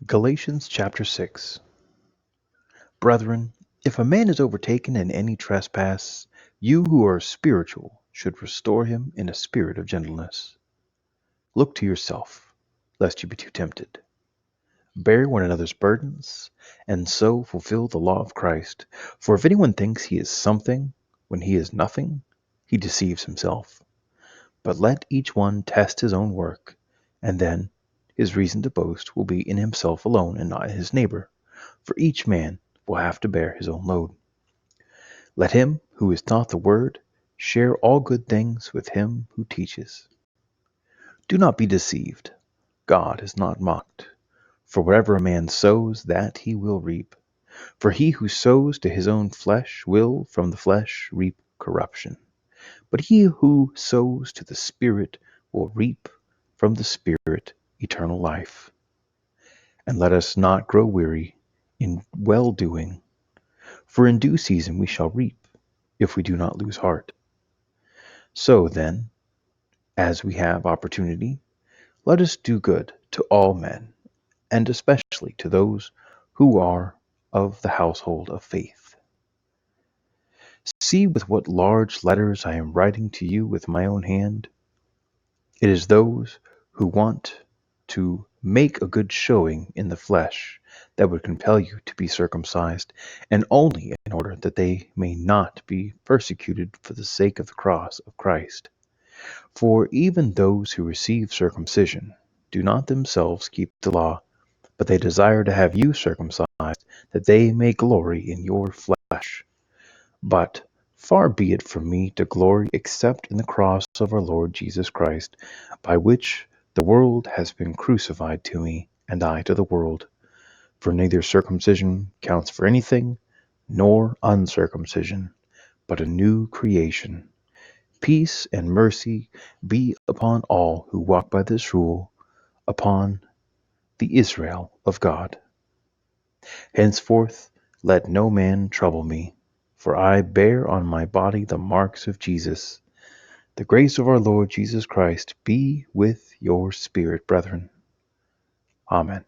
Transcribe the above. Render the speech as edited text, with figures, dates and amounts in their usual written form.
Galatians chapter 6. Brethren, if a man is overtaken in any trespass, you who are spiritual should restore him in a spirit of gentleness. Look to yourself, lest you be too tempted. Bear one another's burdens, and so fulfill the law of Christ. For if anyone thinks he is something when he is nothing, he deceives himself. But let each one test his own work, and then his reason to boast will be in himself alone and not in his neighbor. For each man will have to bear his own load. Let him who is taught the word share all good things with him who teaches. Do not be deceived. God is not mocked. For whatever a man sows, that he will reap. For he who sows to his own flesh will from the flesh reap corruption. But he who sows to the Spirit will reap from the Spirit eternal life. And let us not grow weary in well-doing, for in due season we shall reap, if we do not lose heart. So then, as we have opportunity, let us do good to all men, and especially to those who are of the household of faith. See with what large letters I am writing to you with my own hand. It is those who want to make a good showing in the flesh that would compel you to be circumcised, and only in order that they may not be persecuted for the sake of the cross of Christ. For even those who receive circumcision do not themselves keep the law, but they desire to have you circumcised, that they may glory in your flesh. But far be it from me to glory except in the cross of our Lord Jesus Christ, by which the world has been crucified to me, and I to the world. For neither circumcision counts for anything, nor uncircumcision, but a new creation. Peace and mercy be upon all who walk by this rule, upon the Israel of God. Henceforth let no man trouble me, for I bear on my body the marks of Jesus. The grace of our Lord Jesus Christ be with your spirit, brethren. Amen.